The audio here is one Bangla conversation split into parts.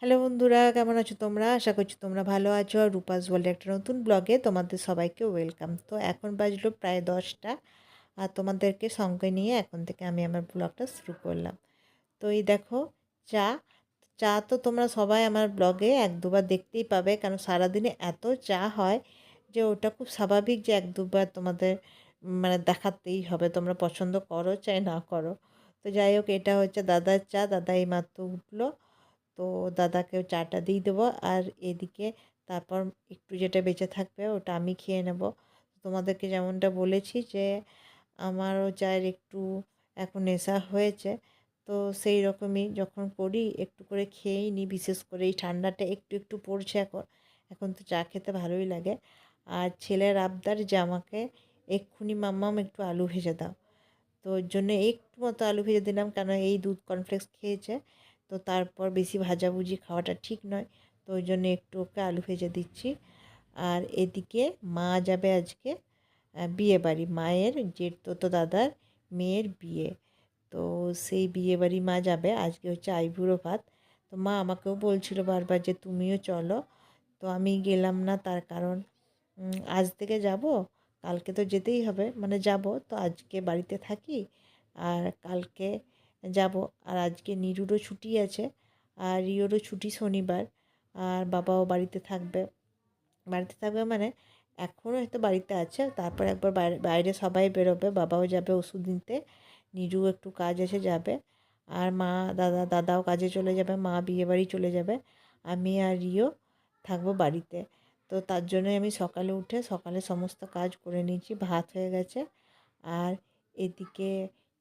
হ্যালো বন্ধুরা, কেমন আছো তোমরা? আশা করছি তোমরা ভালো আছো। আর রূপাস ওয়ার্ল্ড একটা নতুন ব্লগে তোমাদের সবাইকে ওয়েলকাম। তো এখন বাজলো প্রায় 10টা, আর তোমাদেরকে সঙ্গে নিয়ে এখন থেকে আমি আমার ব্লগটা শুরু করলাম। তো এই দেখো, চা চা তো তোমরা সবাই আমার ব্লগে এক দুবার দেখতেই পাবে, কারণ সারাদিনে এত চা হয় যে ওটা খুব স্বাভাবিক যে এক দুবার তোমাদের মানে দেখাতেই হবে, তোমরা পছন্দ করো চাই না করো। তো যাই হোক, এটা হচ্ছে দাদার চা, দাদা এইমাত্র উঠলো। তো দাদাকেও চাটা দিয়ে দেবো, আর এদিকে তারপর একটু যেটা বেঁচে থাকবে ওটা আমি খেয়ে নেব। তোমাদেরকে যেমনটা বলেছি যে আমারও চায়ের একটু এখন নেশা হয়েছে, তো সেই রকমই যখন করি একটু করে খেয়েই নিই। বিশেষ করে এই ঠান্ডাটা একটু একটু পড়ছে এখন, এখন তো চা খেতে ভালোই লাগে। আর ছেলের আবদার যে আমাকে এক্ষুনি মাম্মাম একটু আলু ভেজে দাও, তো ওর জন্য একটু মতো আলু ভেজে দিলাম, কারণ এই দুধ কর্নফ্লেক্স খেয়েছে, তো তারপর বেশি ভাজাভুজি খাওয়াটা ঠিক নয়, তো ওই জন্য একটু ওকে আলু ভেজে দিচ্ছি। আর এদিকে মা যাবে আজকে বিয়ে বাড়ি, মায়ের জেঠতো দাদার মেয়ের বিয়ে। তো সেই বিয়ে বাড়ি মা যাবে, আজকে হচ্ছে আইবুড়ো ভাত। তো মা আমাকেও বলছিল বারবার যে তুমিও চলো, তো আমি গেলাম না। তার কারণ আজ থেকে যাব, কালকে তো যেতেই হবে, মানে যাব তো আজকে বাড়িতে থাকি আর কালকে যাব। আর আজকে নিরুরও ছুটি আছে, আর রিওরও ছুটি শনিবার, আর বাবাও বাড়িতে থাকবে। বাড়িতে থাকবে মানে এখনও হয়তো বাড়িতে আছে, তারপর একবার বাইরে বাইরে সবাই বেরোবে, বাবাও যাবে ওষুধ নিতে, নিরু একটু কাজ এসে যাবে, আর মা দাদাও কাজে চলে যাবে, মা বিয়েবাড়ি চলে যাবে, আমি আর রিও থাকবো বাড়িতে। তো তার জন্যই আমি সকালে উঠে সকালে সমস্ত কাজ করে নিয়েছি, ভাত হয়ে গেছে। আর এদিকে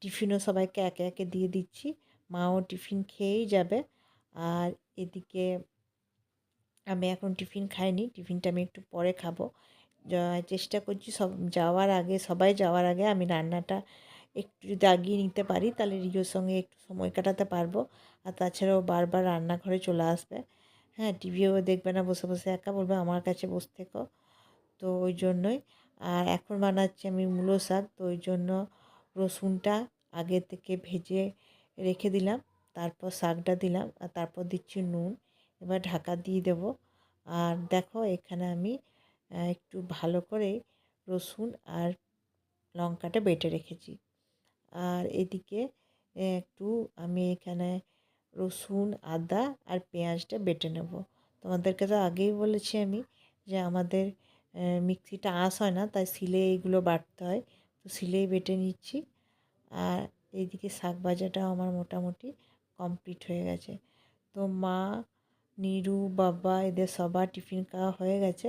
টিফিনও সবাইকে একে একে দিয়ে দিচ্ছি, মাও টিফিন খেয়েই যাবে। আর এদিকে আমি এখন টিফিন খাইনি, টিফিনটা আমি একটু পরে খাবো। চেষ্টা করছি যাওয়ার আগে, সবাই যাওয়ার আগে আমি রান্নাটা একটু যদি আগিয়ে নিতে পারি তাহলে রিওর সঙ্গে একটু সময় কাটাতে পারবো। আর তাছাড়াও বারবার রান্নাঘরে চলে আসবে, হ্যাঁ, টিভিও দেখবে না বসে বসে, একা বলবে আমার কাছে বসে থেকো। তো ওই জন্যই। আর এখন বানাচ্ছি আমি মূলো শাক, তো ওই জন্য রসুনটা আগে থেকে ভেজে রেখে দিলাম, তারপর শাকটা দিলাম, আর তারপর দিচ্ছি নুন। এবার ঢাকা দিয়ে দেবো। আর দেখো এখানে আমি একটু ভালো করে রসুন আর লঙ্কাটা বেটে রেখেছি। আর এদিকে একটু আমি এখানে রসুন, আদা আর পেঁয়াজটা বেটে নেব। তোমাদেরকে তো আগেই বলেছি আমি যে আমাদের মিক্সিটা আঁশ হয় না, তাই শিলে এইগুলো বাটতে হয়, তো শিলেই বেটে নিচ্ছি। আর এইদিকে শাক ভাজাটাও আমার মোটামুটি কমপ্লিট হয়ে গেছে। তো মা, নিরু, বাবা এদের সবার টিফিন খাওয়া হয়ে গেছে,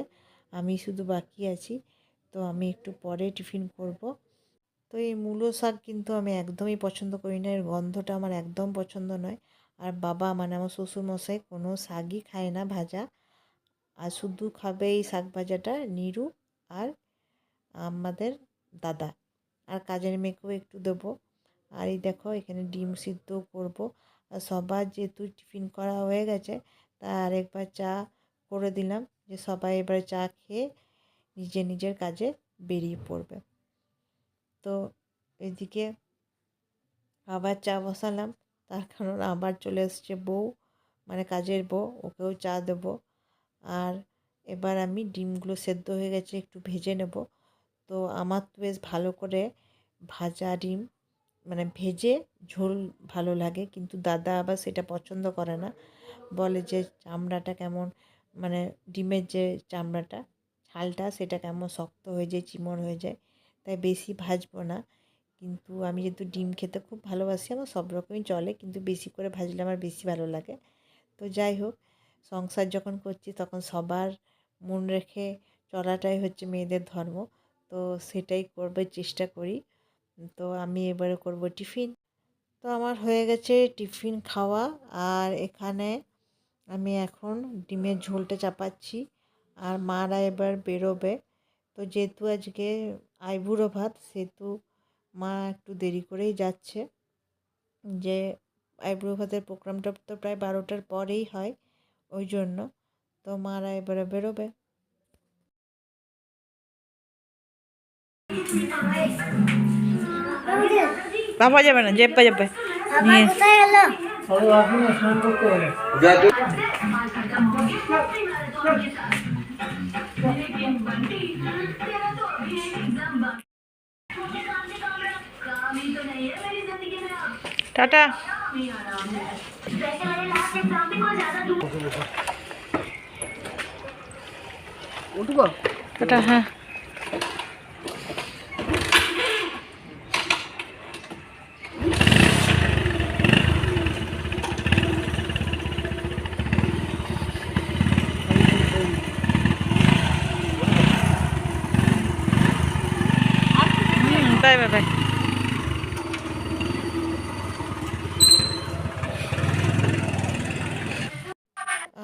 আমি শুধু বাকি আছি। তো আমি একটু পরে টিফিন করব। তো এই মূলো শাক কিন্তু আমি একদমই পছন্দ করি না, এর গন্ধটা আমার একদম পছন্দ নয়। আর বাবা মানে আমার শ্বশুরমশাই কোনো শাকই খায় না ভাজা, আর শুধু খাবে এই শাক ভাজাটা নিরু আর আমাদের দাদা, আর কাজের মেয়েকেও একটু দেবো। আর এই দেখো এখানে ডিম সিদ্ধ করব। আর সবার যেহেতু টিফিন করা হয়ে গেছে, তা আরেকবার চা করে দিলাম, যে সবাই এবারে চা খেয়ে নিজের নিজের কাজে বেরিয়ে পড়বে। তো এদিকে আবার চা বসালাম, তার কারণ আবার চলে এসছে বউ, মানে কাজের বউ, ওকেও চা দেবো। আর এবার আমি ডিমগুলো সেদ্ধ হয়ে গেছে একটু ভেজে নেব। তো আমার তো বেশ ভালো করে ভাজা ডিম, মানে ভেজে ঝোল ভালো লাগে, কিন্তু দাদা আবার সেটা পছন্দ করে না, বলে যে চামড়াটা কেমন, মানে ডিমের যে চামড়াটা, ছালটা সেটা কেমন শক্ত হয়ে যায়, চিমড় হয়ে যায়, তাই বেশি ভাজবো না। কিন্তু আমি যেহেতু ডিম খেতে খুব ভালোবাসি, আমার সব রকমই চলে, কিন্তু বেশি করে ভাজলে আমার বেশি ভালো লাগে। তো যাই হোক, সংসার যখন করছি তখন সবার মন রেখে চলাটাই হচ্ছে মেয়েদের ধর্ম, তো সেটাই করবার চেষ্টা করি। তো আমি এবারে করব টিফিন। তো আমার হয়ে গেছে টিফিন খাওয়া, আর এখানে আমি এখন ডিমের ঝোলটা চাপাচ্ছি, আর মারা এবার বেরোবে। তো যেহেতু আজকে আইবুড়ো ভাত, সেহেতু মা একটু দেরি করেই যাচ্ছে, যে আইবুড়ো ভাতের প্রোগ্রামটা তো প্রায় 12টার পরেই হয়, ওই জন্য। তো মারা এবারে বেরোবে। বাবা যাবে না, জেপ্পা যাবে নিয়ে। টাটা। টাটা। হ্যাঁ বাই বাই বাই।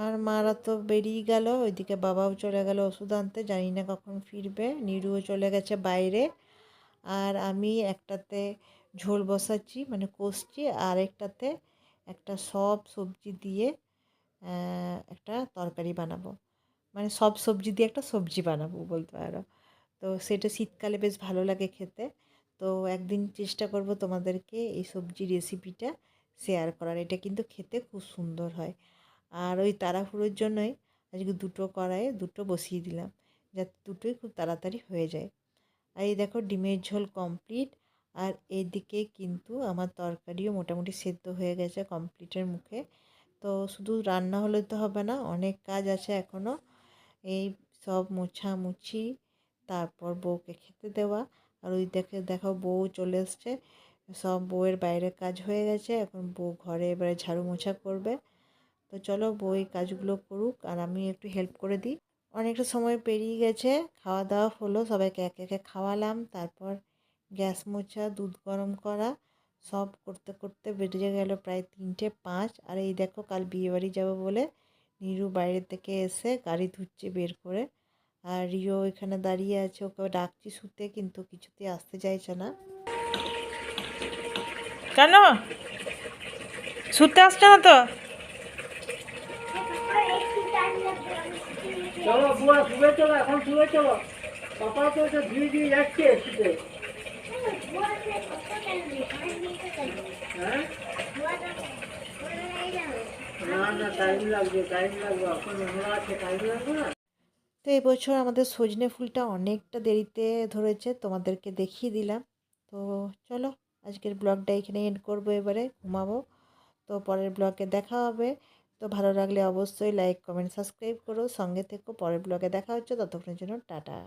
আর মারা তো বেরিয়ে গেল, ওইদিকে বাবাও চলে গেল ওষুধ আনতে, জানি না কখন ফিরবে। নিরুও চলে গেছে বাইরে। আর আমি একটাতে ঝোল বসাচ্ছি মানে কষছি, আর একটাতে একটা সব সবজি দিয়ে একটা তরকারি বানাবো, মানে সব সবজি দিয়ে একটা সবজি বানাবো বলতে পারো। তো সেটা শীতকালে বেশ ভালো লাগে খেতে। তো একদিন চেষ্টা করব তোমাদেরকে এই সবজি রেসিপিটা শেয়ার করার। এটা কিন্তু খেতে খুব সুন্দর হয়। আর ওই তাড়াহুড়োর জন্যই আজকে দুটো কড়াইয়ে দুটো বসিয়ে দিলাম, যাতে দুটোই খুব তাড়াতাড়ি হয়ে যায়। আর এই দেখো ডিমের ঝোল কমপ্লিট। আর এইদিকে কিন্তু আমার তরকারিও মোটামুটি সেদ্ধ হয়ে গেছে কমপ্লিটের মুখে। তো শুধু রান্না হলে তো হবে না, অনেক কাজ আছে এখনও। এই সব মোছামুছি, তারপর বউকে খেতে দেওয়া। আর ওই দেখো বউ চলে এসছে। সব বউয়ের বাইরের কাজ হয়ে গেছে, এখন বউ ঘরে এবারে ঝাড়ু মোছা করবে। তো চলো বউ এই কাজগুলো করুক আর আমি একটু হেল্প করে দিই। অনেকটা সময় পেরিয়ে গেছে, খাওয়া দাওয়া হলো, সবাইকে একে একে খাওয়ালাম। তারপর গ্যাস মোছা, দুধ গরম করা, সব করতে করতে বেরিয়ে গেল প্রায় 3টে 5। আর এই দেখো কাল বিয়েবাড়ি যাবো বলে নীরু বাইরে থেকে এসে গাড়ি ধুচ্ছে বের করে। আর রিও এখানে দাঁড়িয়ে আছে, ওকে ডাকছি শুতে, কিন্তু কিছুতেই আসতে চাইছে না। কেন শুতে আসছে না তো? চলো বুয়া শুয়ে চলো, এখন শুয়ে চলো। পাপা তো এটা ধীরে ধীরে যাচ্ছে শুতে। হ্যাঁ না না, টাইম লাগবে এখন আমরা আছে, টাইম লাগবে না। তো এবছর আমাদের সজনে ফুলটা অনেকটা দেরিতে ধরেছে, তোমাদেরকে দেখিয়ে দিলাম। তো চলো আজকের ব্লগটা এখানে এন্ড করবো, এবারে ঘুমাবো। তো পরের ব্লগে দেখা হবে। তো ভালো লাগলে অবশ্যই লাইক কমেন্ট সাবস্ক্রাইব করো, সঙ্গে থেকো। পরের ব্লগে দেখা হচ্ছে, ততক্ষণের জন্য টাটা।